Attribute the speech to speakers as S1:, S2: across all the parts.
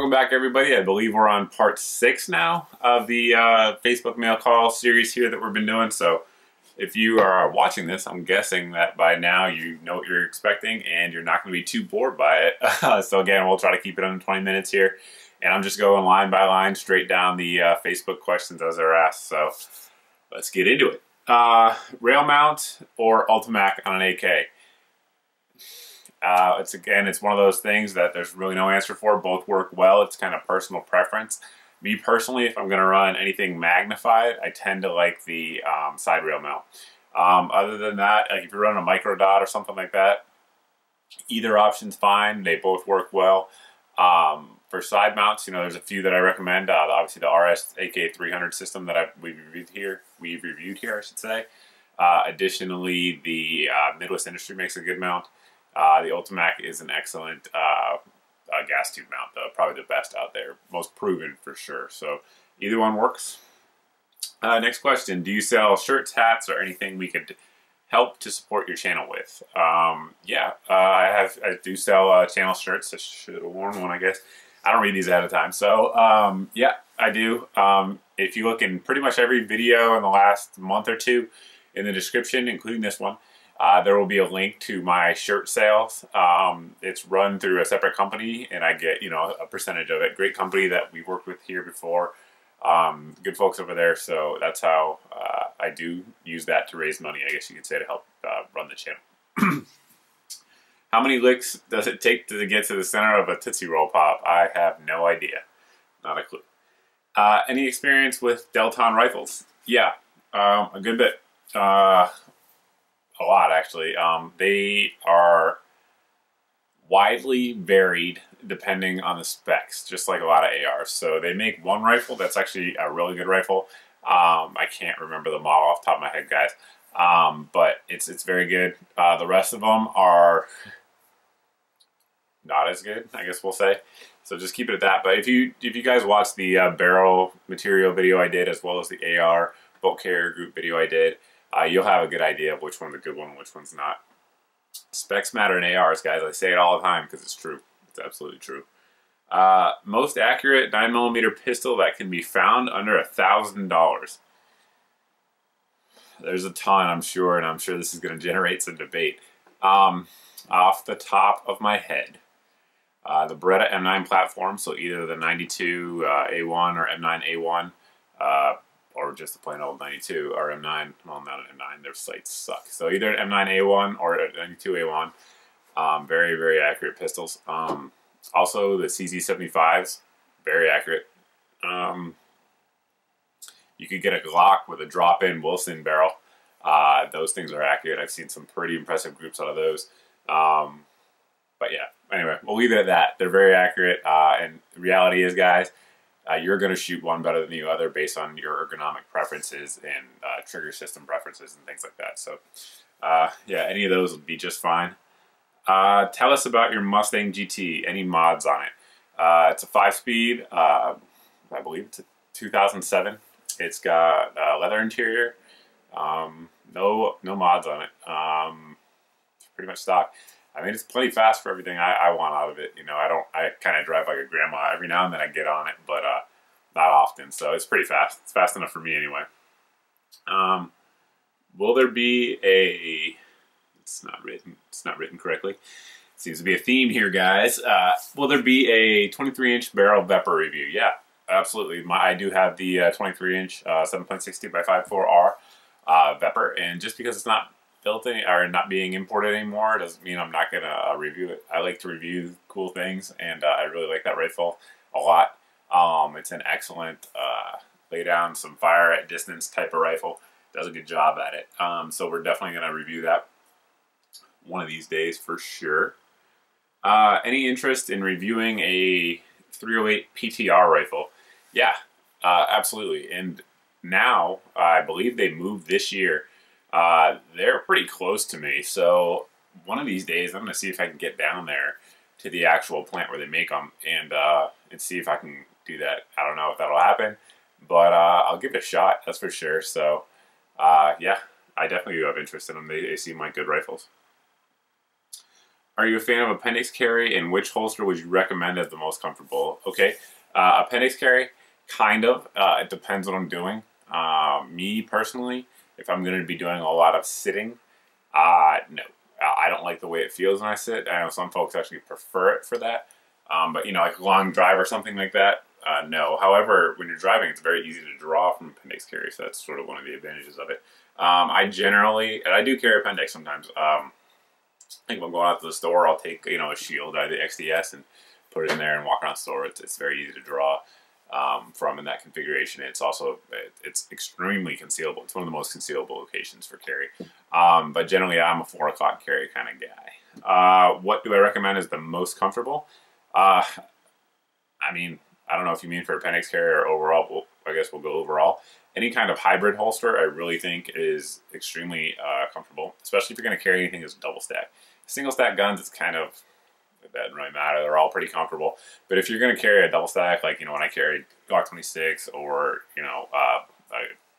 S1: Welcome back, everybody. I believe we're on part 6 now of the Facebook mail call series here that we've been doing. So if you are watching this, I'm guessing that by now you know what you're expecting and you're not going to be too bored by it. So again, we'll try to keep it under 20 minutes here. And I'm just going line by line straight down the Facebook questions as they're asked. So let's get into it. Rail mount or Ultimac on an AK? It's one of those things that there's really no answer for. Both work well. It's kind of personal preference. Me personally, if I'm going to run anything magnified, I tend to like the side rail mount. Other than that, like if you're running a micro dot or something like that, either option's fine. They both work well. For side mounts, there's a few that I recommend. Obviously, the RS AK300 system that we've reviewed here, I should say. Additionally, the Midwest Industry makes a good mount. The Ultimac is an excellent gas tube mount, though. Probably the best out there. Most proven for sure. So either one works. Next question. Do you sell shirts, hats, or anything we could help to support your channel with? I do sell channel shirts. I should have worn one, I guess. I don't read these ahead of time. So yeah, I do. If you look in pretty much every video in the last month or two in the description, including this one, there will be a link to my shirt sales. It's run through a separate company, and I get, a percentage of it. Great company that we worked with here before. Good folks over there, so that's how I do use that to raise money, I guess you could say, to help run the channel. How many licks does it take to get to the center of a Tootsie Roll Pop? I have no idea. Not a clue. Any experience with Delton rifles? Yeah, a good bit. A lot, actually. They are widely varied depending on the specs, just like a lot of ARs. So they make one rifle that's actually a really good rifle. I can't remember the model off the top of my head, guys. But it's very good. The rest of them are not as good, I guess we'll say. So just keep it at that. But if you guys watch the barrel material video I did, as well as the AR bolt carrier group video I did, you'll have a good idea of which one's a good one and which one's not. Specs matter in ARs, guys. I say it all the time because it's true. It's absolutely true. Most accurate 9mm pistol that can be found under $1,000. There's a ton, I'm sure, and I'm sure this is going to generate some debate. Off the top of my head, the Beretta M9 platform, so either the 92 A1 or M9 A1, or just the plain old 92 or M9. Well, not an M9, their sights suck. So either an M9 A1 or a 92 A1. Very, very accurate pistols. Also, the CZ75s, very accurate. You could get a Glock with a drop-in Wilson barrel. Those things are accurate. I've seen some pretty impressive groups out of those. But yeah, anyway, we'll leave it at that. They're very accurate. And the reality is, guys, you're going to shoot one better than the other based on your ergonomic preferences and trigger system preferences and things like that. So, yeah, any of those would be just fine. Tell us about your Mustang GT. Any mods on it? It's a 5-speed. I believe it's a 2007. It's got a leather interior. No mods on it. It's pretty much stock. I mean, it's plenty fast for everything I want out of it. I kind of drive like a grandma. Every now and then I get on it, but not often. So it's pretty fast. It's fast enough for me anyway. Will there be a... It's not written correctly. Seems to be a theme here, guys. Will there be a 23-inch barrel Vepr review? Yeah, absolutely. I do have the 23-inch 7.60 by 5.4R Vepr, and just because it's not built or not being imported anymore doesn't mean I'm not gonna review it. I like to review cool things, and I really like that rifle a lot. It's an excellent lay down some fire at distance type of rifle. Does a good job at it. So we're definitely gonna review that one of these days for sure. Any interest in reviewing a 308 PTR rifle? Yeah, absolutely. And now I believe they moved this year. They're pretty close to me, so one of these days I'm going to see if I can get down there to the actual plant where they make them and see if I can do that. I don't know if that'll happen, but I'll give it a shot, that's for sure. So yeah, I definitely do have interest in them. They seem like good rifles. Are you a fan of appendix carry, and which holster would you recommend as the most comfortable? Okay, appendix carry, kind of. It depends what I'm doing. Me personally, if I'm going to be doing a lot of sitting, no. I don't like the way it feels when I sit. I know some folks actually prefer it for that. But, you know, like a long drive or something like that, no. However, when you're driving, it's very easy to draw from appendix carry, so that's sort of one of the advantages of it. I generally, and I do carry appendix sometimes. I think when I'm going out to the store, I'll take, you know, a shield out of the XDS and put it in there and walk around the store. It's very easy to draw from in that configuration. It's also, it's extremely concealable. It's one of the most concealable locations for carry. But generally, I'm a 4 o'clock carry kind of guy. What do I recommend is the most comfortable? I mean, I don't know if you mean for appendix carry or overall. I guess we'll go overall. Any kind of hybrid holster, I really think is extremely comfortable, especially if you're going to carry anything that's double stack. Single stack guns, it's kind of, it doesn't really matter. They're all pretty comfortable. But if you're going to carry a double stack, like, you know, when I carried Glock 26 or, you know,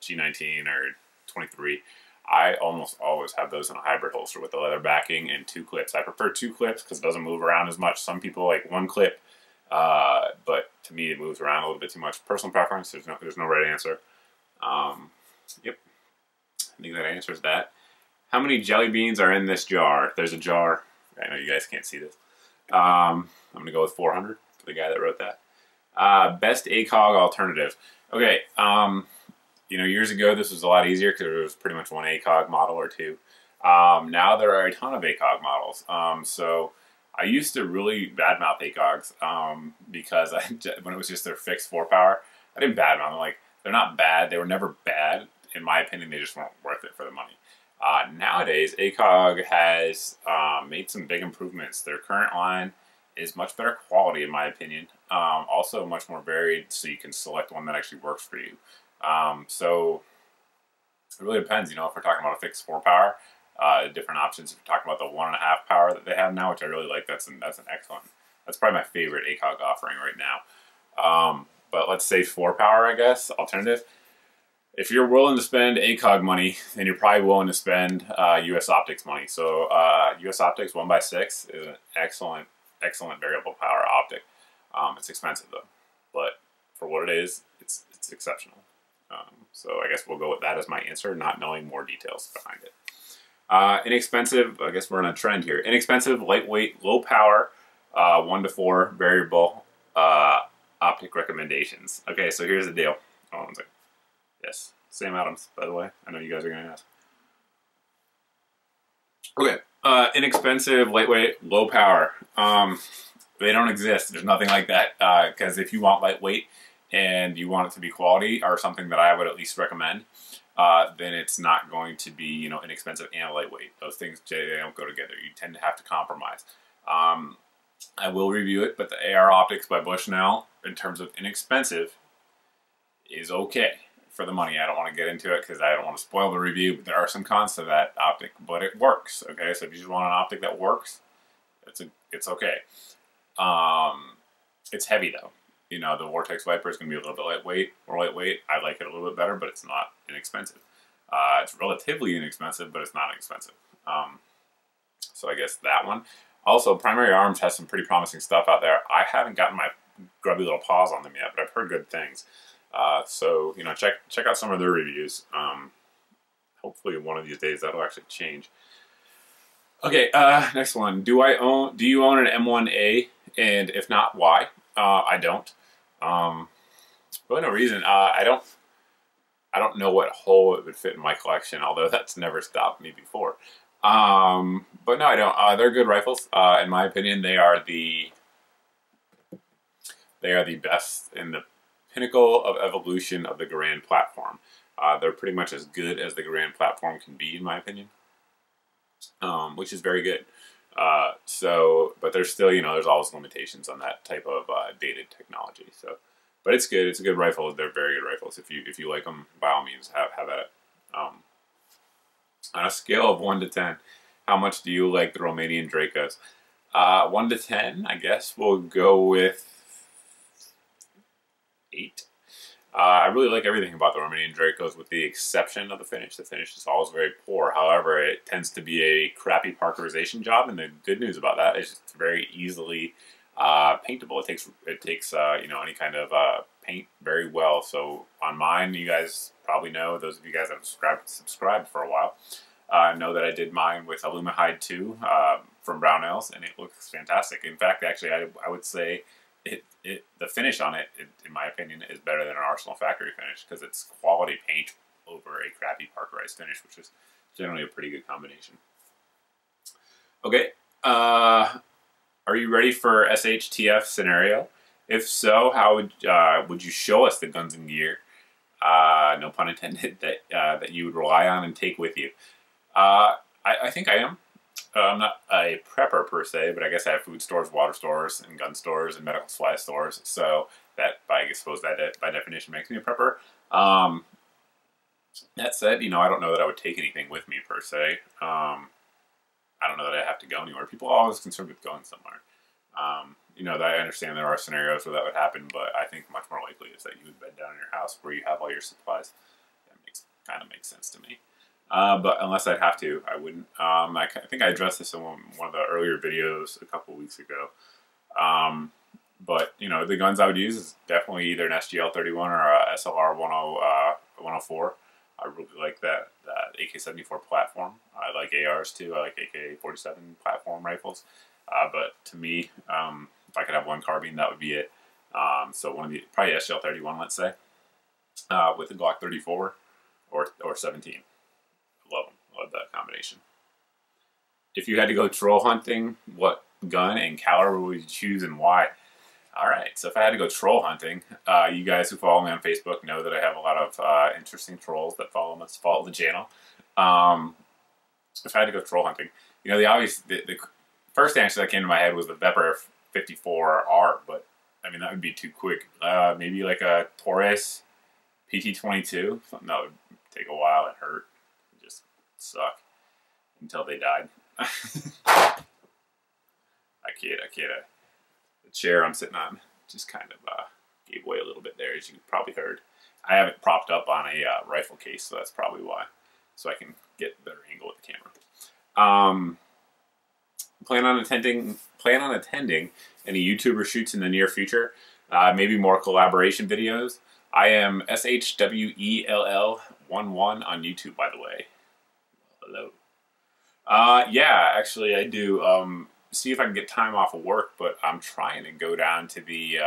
S1: G19 or 23, I almost always have those in a hybrid holster with the leather backing and 2 clips. I prefer 2 clips because it doesn't move around as much. Some people like 1 clip, but to me it moves around a little bit too much. Personal preference, there's no right answer. Yep, I think that answers that. How many jelly beans are in this jar? There's a jar. I know you guys can't see this. I'm going to go with 400 for the guy that wrote that. Best Acog alternative. Okay, you know, years ago this was a lot easier because there was pretty much 1 Acog model or 2. Now there are a ton of Acog models. So I used to really badmouth Acogs because when it was just their fixed 4-power, I didn't badmouth them. Like, they're not bad. They were never bad. In my opinion, they just weren't worth it for the money. Nowadays, Acog has made some big improvements. Their current line is much better quality, in my opinion. Also much more varied, so you can select one that actually works for you. So it really depends, you know, if we're talking about a fixed 4-power, different options. If we're talking about the 1.5 power that they have now, which I really like, that's an excellent, that's probably my favorite Acog offering right now. But let's say 4-power, I guess, alternative. If you're willing to spend Acog money, then you're probably willing to spend US Optics money. So US Optics 1x6 is an excellent variable power optic. It's expensive though, but for what it is, it's exceptional. So I guess we'll go with that as my answer, not knowing more details behind it. Inexpensive, I guess we're on a trend here. Inexpensive, lightweight, low power, 1 to 4 variable optic recommendations. Okay, so here's the deal. Hold on one second. Yes, Sam Adams, by the way. I know you guys are going to ask. Okay, inexpensive, lightweight, low power. They don't exist. There's nothing like that. Because if you want lightweight and you want it to be quality or something that I would at least recommend, then it's not going to be, you know, inexpensive and lightweight. Those things, they don't go together. You tend to have to compromise. I will review it, but the AR Optics by Bushnell, in terms of inexpensive, is okay for the money. I don't want to get into it because I don't want to spoil the review, but there are some cons to that optic, but it works. Okay, so if you just want an optic that works, it's okay. It's heavy though. You know, the Vortex Viper is going to be a little bit more lightweight. I like it a little bit better, but it's not inexpensive. It's relatively inexpensive, but it's not inexpensive. So I guess that one. Also, Primary Arms has some pretty promising stuff out there. I haven't gotten my grubby little paws on them yet, but I've heard good things. So, you know, check out some of their reviews. Hopefully one of these days that'll actually change. Okay, next one. Do you own an M1A? And if not, why? I don't. For no reason. I don't know what hole it would fit in my collection, although that's never stopped me before. But no, I don't. They're good rifles. In my opinion, they are the best in the pinnacle of evolution of the Garand platform. They're pretty much as good as the Garand platform can be, in my opinion, which is very good. But there's still, you know, there's always limitations on that type of dated technology. So, but it's good. It's a good rifle. They're very good rifles. If you like them, by all means, have at it. On a scale of 1 to 10, how much do you like the Romanian Dracos? 1 to 10, I guess we'll go with 8. I really like everything about the Romanian Dracos with the exception of the finish. The finish is always very poor. However, it tends to be a crappy parkerization job, and the good news about that is it's very easily paintable. It takes you know, any kind of paint very well. So on mine, you guys probably know, those of you guys that have subscribed for a while, know that I did mine with Alumihide 2 from Brownells, and it looks fantastic. In fact, actually, I would say the finish on it, in my opinion, is better than an Arsenal factory finish because it's quality paint over a crappy parkerized finish, which is generally a pretty good combination. Okay, are you ready for SHTF scenario? If so, how would you show us the guns and gear, no pun intended, that you would rely on and take with you? I think I am. I'm not a prepper per se, but I guess I have food stores, water stores, and gun stores, and medical supply stores. So that, I suppose, that by definition makes me a prepper. That said, you know, I don't know that I would take anything with me per se. I don't know that I have to go anywhere. People are always concerned with going somewhere. You know, I understand there are scenarios where that would happen, but I think much more likely is that you would bed down in your house where you have all your supplies. That kind of makes sense to me. But unless I'd have to, I wouldn't. I think I addressed this in one of the earlier videos a couple weeks ago. But, you know, the guns I would use is definitely either an SGL 31 or a SLR 104. I really like that AK-74 platform. I like ARs too. I like AK-47 platform rifles. But to me, if I could have one carbine, that would be it. So probably SGL 31, let's say, with a Glock 34 or 17. Love them. Love that combination. If you had to go troll hunting, what gun and caliber would you choose and why? All right, so if I had to go troll hunting, you guys who follow me on Facebook know that I have a lot of interesting trolls that follow the channel. If I had to go troll hunting, you know, the first answer that came to my head was the Vepr 54R, but I mean that would be too quick. Maybe like a Taurus PT-22, something that would take a while and hurt. Just suck until they died. I kid. The chair I'm sitting on just kind of gave way a little bit there, as you probably heard. I have it propped up on a rifle case, so that's probably why. So I can get a better angle with the camera. Plan on attending any YouTuber shoots in the near future. Maybe more collaboration videos. I am SHWELL11 on YouTube, by the way. Hello. Yeah, actually I do. See if I can get time off of work, but I'm trying to go down to the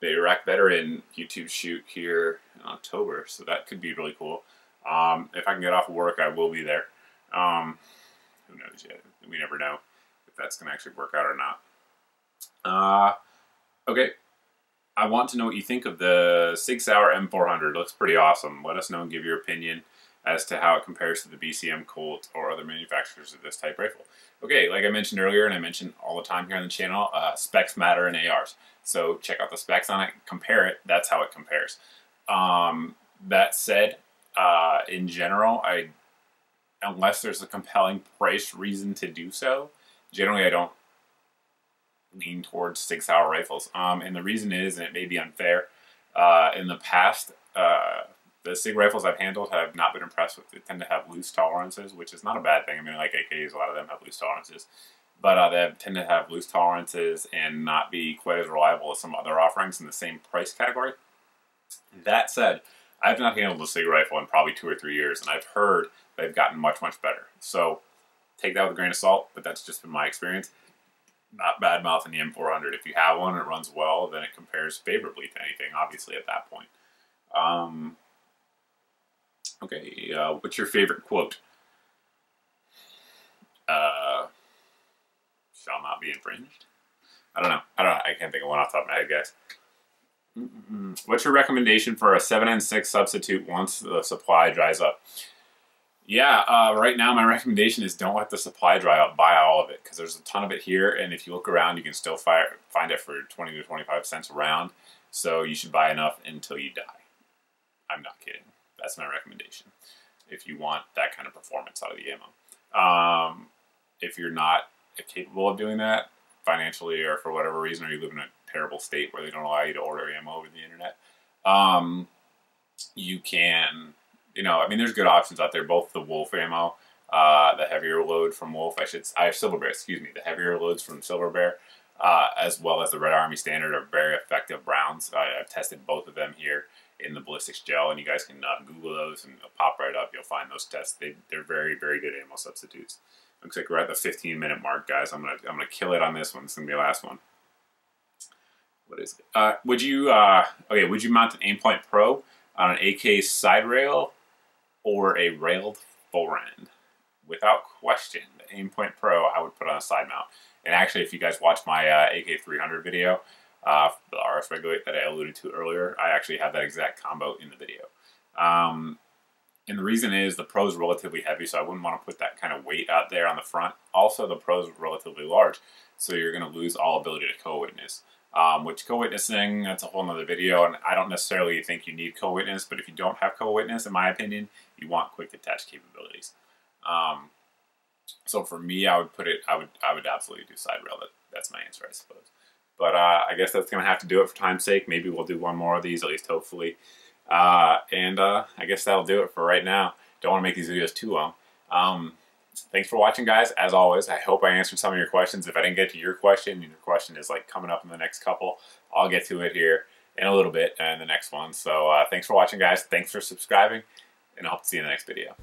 S1: Iraq veteran YouTube shoot here in October, so that could be really cool. If I can get off of work, I will be there. Who knows yet? We never know if that's going to actually work out or not. Okay. I want to know what you think of the Sig Sauer M400. Looks pretty awesome. Let us know and give your opinion as to how it compares to the BCM Colt or other manufacturers of this type rifle. Okay, like I mentioned earlier, and I mention all the time here on the channel, specs matter in ARs. So check out the specs on it, compare it, that's how it compares. That said, in general, unless there's a compelling price reason to do so, generally I don't lean towards Sig Sauer rifles. And the reason is, and it may be unfair, in the past, the SIG rifles I've handled have not been impressed with. They tend to have loose tolerances, which is not a bad thing. I mean, like AKs, a lot of them have loose tolerances. But they tend to have loose tolerances and not be quite as reliable as some other offerings in the same price category. That said, I've not handled a SIG rifle in probably 2 or 3 years, and I've heard they've gotten much, much better. So take that with a grain of salt, but that's just been my experience. Not bad mouthing the M400. If you have one and it runs well, then it compares favorably to anything, obviously, at that point. Okay, what's your favorite quote? Shall not be infringed? I don't know. I can't think of one off the top of my head, guys. What's your recommendation for a 7N6 substitute once the supply dries up? Yeah, right now my recommendation is don't let the supply dry up. Buy all of it, because there's a ton of it here, and if you look around, you can still find it for 20 to 25 cents a round. So you should buy enough until you die. I'm not kidding. That's my recommendation if you want that kind of performance out of the ammo. If you're not capable of doing that financially or for whatever reason, or you live in a terrible state where they don't allow you to order ammo over the internet, you can, you know, I mean, there's good options out there. Both the Wolf ammo, the heavier load from Wolf, I have Silver Bear, excuse me, the heavier loads from Silver Bear, as well as the Red Army Standard are very effective rounds. I've tested both of them here in the ballistics gel, and you guys can Google those and it'll pop right up. You'll find those tests. They're very, very good ammo substitutes. Looks like we're at the 15-minute mark, guys. I'm gonna kill it on this one. This is gonna be the last one. What is it? Would you would you mount an Aimpoint Pro on an AK side rail or a railed forend? Without question, the Aimpoint Pro I would put on a side mount. And actually, if you guys watch my AK300 video, the RS Regulate that I alluded to earlier, I actually have that exact combo in the video. And the reason is the Pro is relatively heavy, so I wouldn't want to put that kind of weight out there on the front. Also, the Pro is relatively large, so you're going to lose all ability to co-witness. Which co-witnessing, that's a whole nother video, and I don't necessarily think you need co-witness, but if you don't have co-witness, in my opinion, you want quick attach capabilities. So for me, I would put it, I would absolutely do side rail. That's my answer, I suppose. But I guess that's going to have to do it for time's sake. Maybe we'll do one more of these, at least hopefully. I guess that'll do it for right now. Don't want to make these videos too long. Thanks for watching, guys. As always, I hope I answered some of your questions. If I didn't get to your question, and your question is like coming up in the next couple, I'll get to it here in a little bit in the next one. So thanks for watching, guys. Thanks for subscribing, and I hope to see you in the next video.